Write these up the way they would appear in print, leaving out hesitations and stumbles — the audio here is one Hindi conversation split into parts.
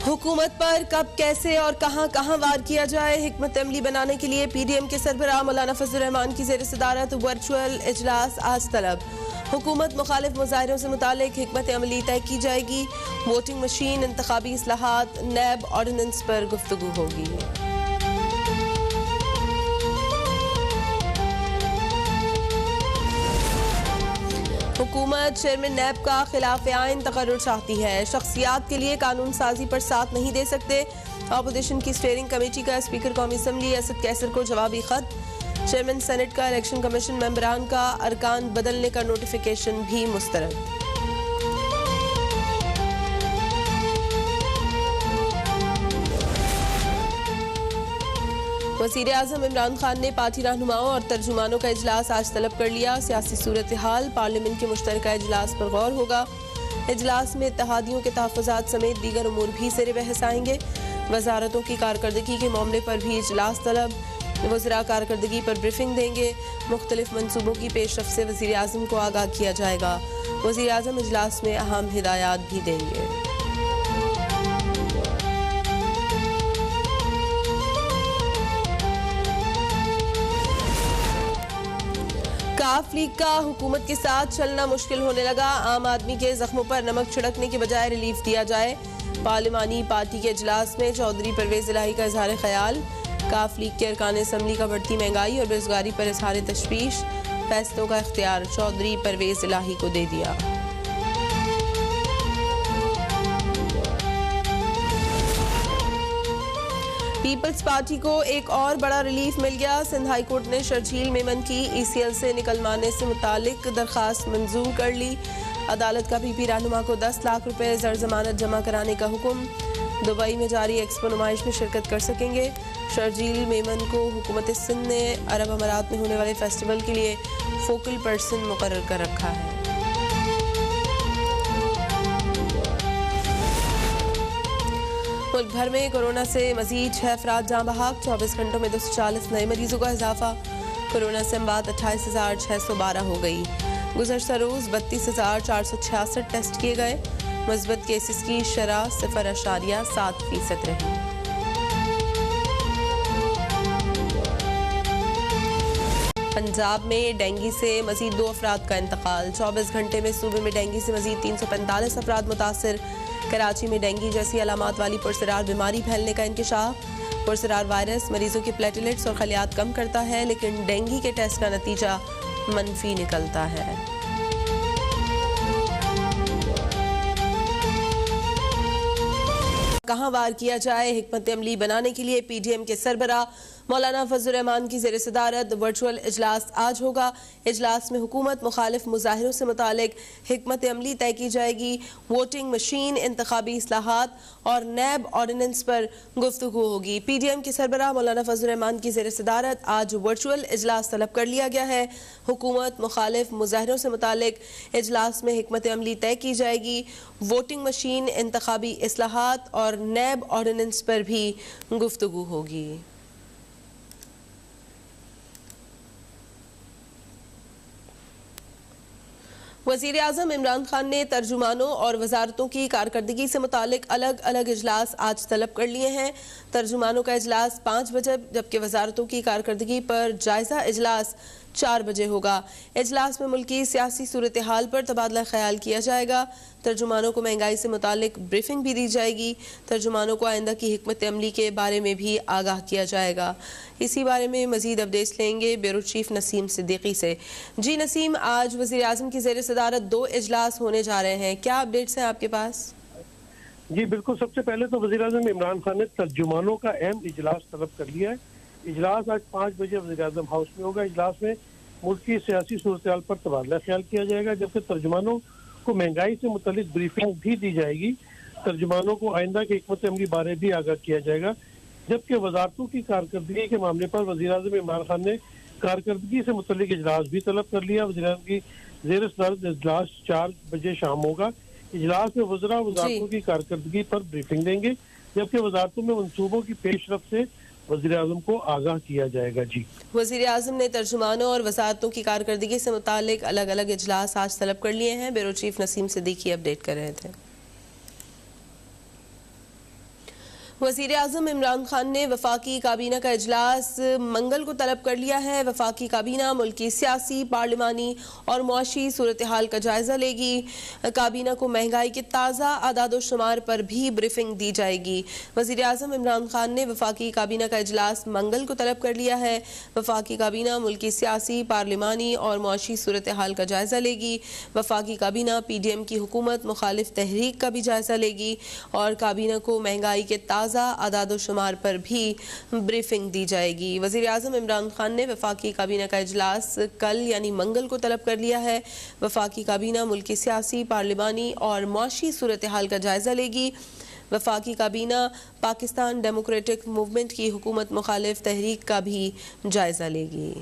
हुकूमत पर कब, कैसे और कहां कहां वार किया जाए, हिकमत अमली बनाने के लिए पीडीएम के सरबराह मौलाना फजल रहमान की ज़ेर सदारत वर्चुअल इजलास आज तलब। हुकूमत मुखालिफ मुजाहिरों से मुतालिक हिकमत अमली तय की जाएगी। वोटिंग मशीन, इंतखाबी इस्लाहात, नैब ऑर्डिनेंस पर गुफ्तगू होगी। हुकूमत चेयरमैन नैब का खिलाफ आइन तकर्रुर चाहती है। शख्सियात के लिए कानून साजी पर साथ नहीं दे सकते। अपोजिशन की स्टीयरिंग कमेटी का स्पीकर कौमी असम्बली असद कैसर को जवाबी खत। चेयरमैन सेनेट का इलेक्शन कमीशन मेंबरान का अरकान बदलने का नोटिफिकेशन भी मुस्तरद। वज़ीर आज़म इमरान खान ने पार्टी रहनुमाओं और तर्जुमानों का इजलास आज तलब कर लिया। सियासी सूरत हाल, पार्लियामेंट के मुश्तरका इजलास पर गौर होगा। इजलास में इत्तेहादियों के तहफ़्फ़ुज़ात समेत दीगर उमूर भी ज़ेर बहस आएंगे। वजारतों की कारकर्दगी के मामले पर भी इजलास तलब। वज़रा कारकर्दगी पर ब्रीफिंग देंगे। मुख्तलिफ मनसूबों की पेशरफ से वज़ीर आज़म को आगाह किया जाएगा। वज़ीर आज़म इजलास में अहम हिदायत भी देंगे। काफ लीग का हुकूमत के साथ चलना मुश्किल होने लगा। आम आदमी के जख्मों पर नमक छिड़कने के बजाय रिलीफ दिया जाए। पार्लिमानी पार्टी के इजलास में चौधरी परवेज इलाही का इजहार ख्याल। काफ लीग के अरकान असम्बली का बढ़ती महंगाई और बेरोजगारी पर इजहार तशवीश। फैसलों का इख्तियार चौधरी परवेज इलाही को दे दिया। पीपल्स पार्टी को एक और बड़ा रिलीफ मिल गया। सिंध हाई कोर्ट ने शर्जील मेमन की ईसीएल से निकलवाने से मुतालिक दरखास्त मंजूर कर ली। अदालत का पीपी रहनुमा को 10 लाख रुपए ज़र जमानत जमा कराने का हुक्म। दुबई में जारी एक्सपो नुमाइश में शिरकत कर सकेंगे। शर्जील मेमन को हुकूमत सिंध ने अरब अमारात में होने वाले फेस्टिवल के लिए फोकल पर्सन मुकर्रर कर रखा है। मुल्क भर में कोरोना से मजीद 6 अफराद जाँ बहक। 24 घंटों में 240 नए मरीजों का इजाफा। कोरोना से अमवात 28,612 हो गई। गुज़श्ता रोज़ 32,466 टेस्ट किए गए। मुस्बत केसेस की शरह 0.7% रही। पंजाब में डेंगू से मजीद 2 अफराद का इंतकाल। 24 घंटे में सूबे में डेंगू से मजीद 345 अफराद मुतासर। कराची में डेंगू जैसी अलामात वाली पुरसरार बीमारी फैलने का इंकशाफ। पुरसरार वायरस मरीजों के प्लेटलेट्स और खलियात कम करता है, लेकिन डेंगू के टेस्ट का नतीजा मनफी निकलता है। कहां वार किया जाए, हिकमत अमली बनाने के लिए पीडीएम के सरबराह मौलाना फजल रहमान की ज़ेर सदारत वर्चुअल इजलास आज होगा। इजलास में हुकूमत मुखालिफ मुजाहिरों से मुतालिक हिकमत अमली तय की जाएगी। वोटिंग मशीन, इंतखाबी इस्लाहात और नैब ऑर्डिनेंस पर गुफ्तगू होगी। पीडीएम के सरबराह मौलाना फजल रहमान की ज़ेर सदारत आज वर्चुअल इजलास तलब कर लिया गया है। हुकूमत मुखालिफ मुजाहिरों से मुतालिक इजलास में हिकमत अमली तय की जाएगी। वोटिंग मशीन, इंतखाबी इस्लाहात और नैब ऑर्डिनेंस पर भी गुफ्तगू होगी। वज़ीर आज़म इमरान खान ने तर्जुमानों और वजारतों की कारकर्दगी से मुतालिक अलग अलग इजलास आज तलब कर लिए हैं। तर्जुमानों का इजलास 5 बजे, जबकि वजारतों की कारकर्दगी पर जायजा इजलास 4 बजे होगा। इजलास में मुल्की सियासी सूरत हाल पर तबादला ख्याल किया जाएगा। तर्जुमानों को महंगाई से मुतालिक ब्रीफिंग भी दी जाएगी। तर्जुमानों को आइंदा की हिकमत अमली के बारे में भी आगाह किया जाएगा। इसी बारे में मजीद अपडेट्स लेंगे ब्यूरो चीफ नसीम सिद्दीकी से। जी नसीम, आज वज़ीर आज़म की ज़ेर सदारत 2 इजलास होने जा रहे हैं, क्या अपडेट्स हैं आपके पास? जी बिल्कुल, सबसे पहले तो वज़ीर आज़म इमरान खान ने तर्जुमानों का अहम इजलास तलब कर लिया है। इजलास आज 5 बजे वज़ीर आज़म हाउस में होगा। इजलास में मुल्क की सियासी सूरत हाल पर तबादला ख्याल किया जाएगा, जबकि तर्जुमानों को महंगाई से मुतालिक ब्रीफिंग भी दी जाएगी। तर्जुमानों को आइंदा की हिकमत अमली बारे भी आगाह किया जाएगा, जबकि वजारतों की कारकर्दगी के मामले पर वज़ीर आज़म इमरान खान ने कारकर्दगी से मुतालिक इजलास भी तलब कर लिया। वज़ीर आज़म की ज़ेर सदारत इजलास 4 बजे शाम होगा। इजलास में वज़रा वजारतों की कारकर्दगी पर ब्रीफिंग देंगे, जबकि वजारतों में मनसूबों की पेशरफ से वज़ीर आज़म को आगाह किया जाएगा। जी, वज़ीर आज़म ने तर्जुमानों और वजारतों की कारकर्दगी से मुतालिक अलग अलग इजलास आज तलब कर लिए हैं। Bureau chief Naseem Siddiqui update कर रहे थे। वज़ीर आज़म इमरान खान ने वफाकी काबीना का इजलास मंगल को तलब कर लिया है। वफाकी काबीना मुल्की सियासी, पार्लिमानी और मुआशी सूरत हाल का जायजा लेगी। काबीना को महंगाई के ताज़ा आदाद शुमार पर भी ब्रीफिंग दी जाएगी। वज़ीर आज़म इमरान खान ने वफाकी काबीना का इजलास मंगल को तलब कर लिया है। वफाकी काबीना मुल्की सियासी, पार्लिमानी और मुआशी सूरत हाल का जायजा लेगी। वफाकी काबीना PDM की हुकूमत मुखालिफ तहरीक का भी जायजा लेगी और काबीना को महंगाई के ताज़ा आदाद शुमार पर भी ब्रीफिंग दी जाएगी। वज़ीर आज़म इमरान खान ने वफाकी काबीना का इजलास कल यानी मंगल को तलब कर लिया है। वफाकी काबीना मुल्की सियासी, पार्लिमानी और मुआशी सूरत हाल का जायजा लेगी। वफाकी काबीना पाकिस्तान डेमोक्रेटिक मूवमेंट की हुकूमत मुखालिफ तहरीक का भी जायजा लेगी।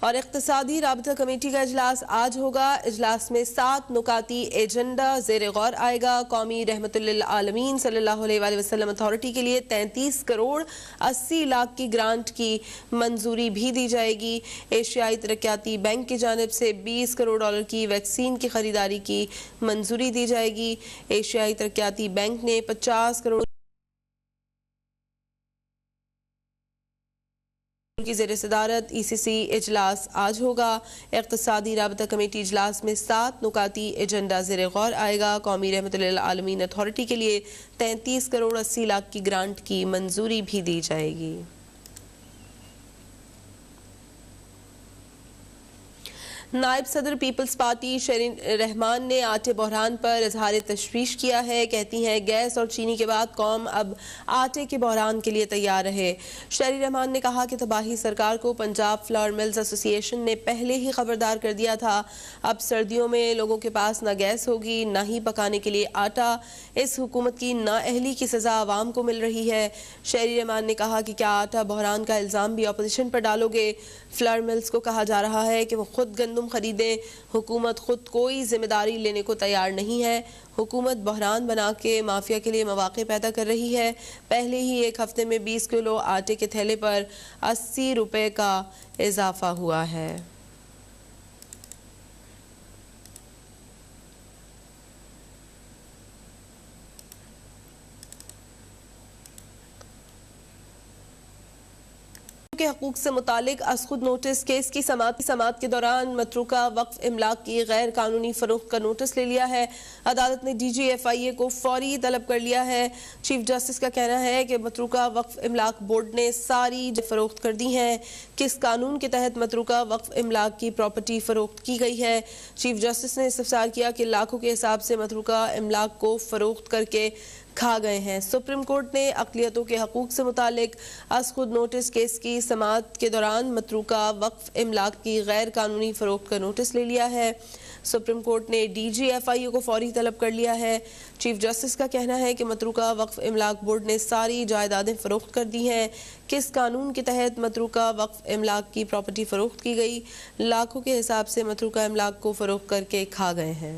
और इक़्तिसादी राबता कमेटी का इजलास आज होगा। इजलास में 7 नुकाती एजेंडा ज़ेर गौर आएगा। कौमी रहमतुल्लिल आलमीन सल्लल्लाहु अलैहि वसल्लम अथॉरिटी के लिए 33 करोड़ 80 लाख की ग्रांट की मंजूरी भी दी जाएगी। एशियाई तरक्याती बैंक की जानिब से 20 करोड़ डॉलर की वैक्सीन की खरीदारी की मंजूरी दी जाएगी। एशियाई तरक्याती बैंक ने 50 करोड़ की ज़ेर सदारत ECC इजलास आज होगा। इक़्तिसादी राबता कमेटी इजलास में 7 नुकाती एजेंडा ज़ेर गौर आएगा। कौमी रहमतुल्लिल आलमीन अथॉरिटी के लिए 33 करोड़ 80 लाख की ग्रांट की मंजूरी भी दी जाएगी। नायब सदर पीपल्स पार्टी शरीन रहमान ने आटे बहरान पर इजहार तशवीश किया है। कहती हैं गैस और चीनी के बाद कौम अब आटे के बहरान के लिए तैयार रहे। शरीन रहमान ने कहा कि तबाही सरकार को पंजाब फ्लावर मिल्स एसोसिएशन ने पहले ही खबरदार कर दिया था। अब सर्दियों में लोगों के पास ना गैस होगी ना ही पकाने के लिए आटा। इस हुकूमत की नाअहली की सज़ा आवाम को मिल रही है। शरीन रहमान ने कहा कि क्या आटा बहरान का इल्ज़ाम भी अपोजिशन पर डालोगे। फ्लावर मिल्स को कहा जा रहा है कि वो खुद गंदम खरीदें। हुकूमत खुद कोई जिम्मेदारी लेने को तैयार नहीं है। हुकूमत बहरान बना के माफिया के लिए मौके पैदा कर रही है। पहले ही एक हफ्ते में 20 किलो आटे के थैले पर 80 रुपए का इजाफा हुआ है। के हकूक से मुतालिक अज़खुद नोटिस केस की समाअत के दौरान मतरूका वक्फ इमलाक की गैर कानूनी फरोख्त का नोटिस ले लिया है। अदालत ने DG/FIA को फौरी तलब कर लिया है। चीफ जस्टिस का कहना है कि मतरूका वक्फ इमलाक बोर्ड ने सारी फरोख्त कर दी हैं। किस कानून के तहत मतरूका वक्फ इमलाक की प्रॉपर्टी फरोख्त की गई है। चीफ जस्टिस ने इस्तफसार किया कि लाखों के हिसाब से मतरूका इमलाक को फरोख्त करके खा गए हैं। सुप्रीम कोर्ट ने अक़लियतों के हकूक से मुतालिक अज़खुद नोटिस केस की समाअत के दौरान मतरूका वक्फ इमलाक की गैर कानूनी फरोख्त का नोटिस ले लिया है। सुप्रीम कोर्ट ने DG/FIA को फौरी तलब कर लिया है। चीफ जस्टिस का कहना है कि मतरूका वक्फ इमलाक बोर्ड ने सारी जायदादें फरोख्त कर दी हैं। किस कानून के तहत मतरूका वक्फ इमलाक की प्रॉपर्टी फरोख्त की गई। लाखों के हिसाब से मतरूका इमलाक को फरोख्त करके खा गए हैं।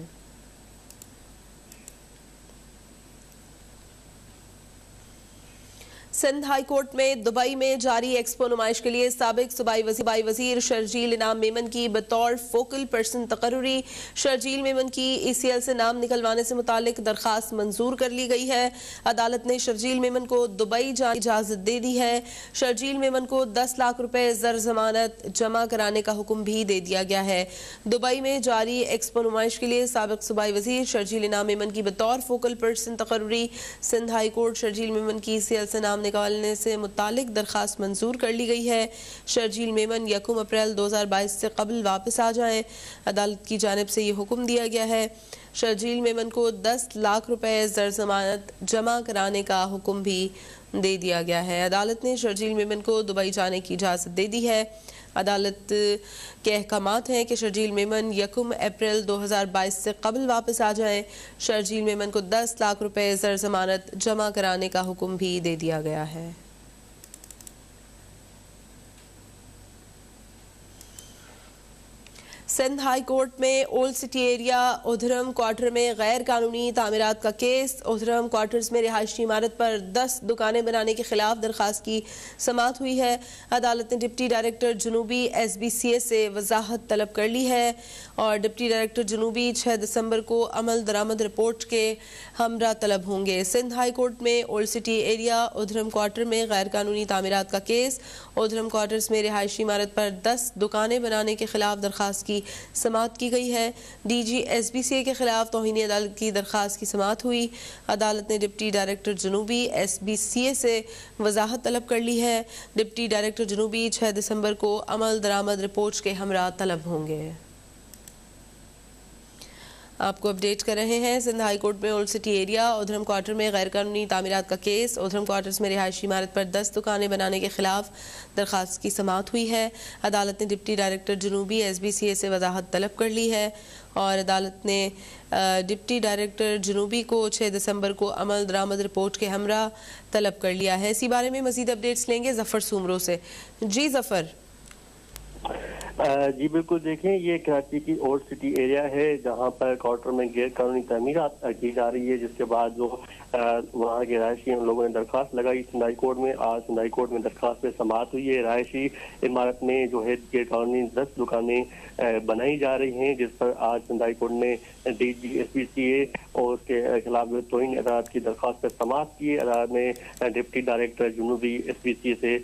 सिंध हाई कोर्ट में दुबई में जारी एक्सपो नुमाइश के लिए साबिक सूबाई वजीर शर्जील इनाम मेमन की बतौर फोकल पर्सन तकर्रुरी। शर्जील मेमन की ECL से नाम निकलवाने से मुतालिक दरखास्त मंजूर कर ली गई है। अदालत ने शर्जील मेमन को दुबई जाने की इजाज़त दे दी है। शर्जील मेमन को 10 लाख रुपए ज़र जमानत जमा कराने का हुक्म भी दे दिया गया है। दुबई में जारी एक्सपो नुमाइश के लिए साबिक सूबाई वजीर शर्जील इनाम मेमन की बतौर फोकल पर्सन तकर्रुरी। सिंध हाई कोर्ट शर्जील मेमन की ECL से नाम निकालने से मुतालिक दरखास्त मंजूर कर ली गई है। शर्जील मेमन 1 अप्रैल 2022 से कबल वापस आ जाएं। अदालत की जानिब से ये हुक्म दिया गया है। शर्जील मेमन को 10 लाख रुपए ज़र जमानत जमा कराने का हुक्म भी दे दिया गया है। अदालत ने शर्जील मेमन को दुबई जाने की इजाज़त दे दी है। अदालत के अहकामात हैं कि शर्जील मेमन 1 अप्रैल 2022 से कबल वापस आ जाएं। शर्जील मेमन को 10 लाख रुपए ज़र जमानत जमा कराने का हुक्म भी दे दिया गया है। सिंध हाई कोर्ट में ओल्ड सिटी एरिया उधरम क्वार्टर में गैर कानूनी तामीरात का केस। उधरम क्वार्टर्स में रिहायशी इमारत पर 10 दुकानें बनाने के खिलाफ दरखास्त की समाअत हुई है। अदालत ने डिप्टी डायरेक्टर जुनूबी SBCA से वजाहत तलब कर ली है और डिप्टी डायरेक्टर जुनूबी 6 दिसंबर को अमल दरामद रिपोर्ट के हमरा तलब होंगे। सिंध हाई कोर्ट में ओल्ड सिटी एरिया उधरम क्वार्टर में गैर कानूनी तामीरात का केस। उधरम क्वार्टर्स में रिहायशी इमारत पर 10 दुकानें बनाने के खिलाफ दरखास्त की समाअत की गई है। DG SBCA के खिलाफ तौहीन अदालत की दरखास्त की समाअत हुई। अदालत ने डिप्टी डायरेक्टर जुनूबी SBCA से वजाहत तलब कर ली है। डिप्टी डायरेक्टर जुनूबी 6 दिसंबर को अमल दरामद रिपोर्ट के हमरा तलब होंगे। आपको अपडेट कर रहे हैं। सिंध हाई कोर्ट में ओल्ड सिटी एरिया उधरम क्वार्टर में गैर कानूनी तामीरात का केस। उधरम क्वार्टर्स में रिहायशी इमारत पर 10 दुकानें बनाने के खिलाफ दरखास्त की समाअत हुई है। अदालत ने डिप्टी डायरेक्टर जुनूबी SBCA से वजाहत तलब कर ली है और अदालत ने डिप्टी डायरेक्टर जुनूबी को 6 दिसंबर को अमल दरामद रिपोर्ट के हमरा तलब कर लिया है। इसी बारे में मजीद अपडेट्स लेंगे जफर सुमरो से। जी जफर। जी बिल्कुल, देखें ये कराची की ओल्ड सिटी एरिया है जहां पर क्वार्टर में गैर कानूनी तमीरात की जा रही है, जिसके बाद जो वहाँ के रहायशी लोगों ने दरखास्त लगाई सिंध हाई कोर्ट में। आज सिंध हाई कोर्ट में दरखास्त में समाअत हुई है। रहायशी इमारत में जो है गैर कानूनी 10 दुकानें बनाई जा रही हैं, जिस पर आज सिंध हाई कोर्ट ने DG SBCA और उसके खिलाफ जो तौहीन अदालत की दरखास्त पर समाअत की। अदालत ने डिप्टी डायरेक्टर जुनूबी SBCA से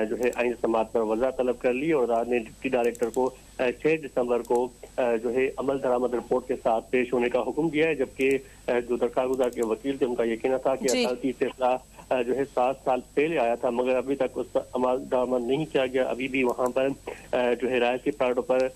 जो है आइन समाअत पर वजह तलब कर ली और अदालत ने डिप्टी डायरेक्टर को 6 दिसंबर को जो है अमल दरामद रिपोर्ट के साथ पेश होने का हुक्म दिया है, जबकि जो दरखास्त गुजार के वकील थे उनका ये कहना था कि अदालती फैसला जो है 7 साल पहले आया था, मगर अभी तक उस पर अमल दरामद नहीं किया गया। अभी भी वहाँ पर जो है रायसी प्लाटों पर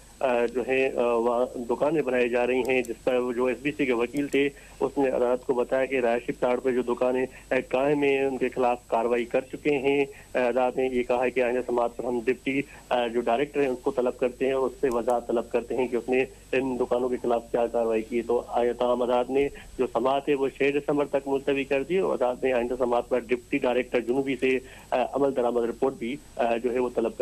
जो है वहाँ दुकानें बनाई जा रही हैं, जिस पर जो SBC के वकील थे उसने अदालत को बताया कि रायसी प्लाट पर जो दुकानें कायम हैं उनके खिलाफ कार्रवाई कर चुके हैं। अदालत ने ये कहा है कि आइंदा समाअत पर हम डिप्टी जो डायरेक्टर हैं उसको तलब करते हैं और उससे वजाहत तलब करते हैं कि उसने इन दुकानों के खिलाफ क्या कार्रवाई की। तो तमाम अदालत ने जो समाअत है वो 6 दिसंबर तक मुलतवी कर दी और अदालत ने आइंदा समाअत पर डिप्टी डायरेक्टर जुनूबी से अमल दरामद रिपोर्ट भी जो है वो तलब कर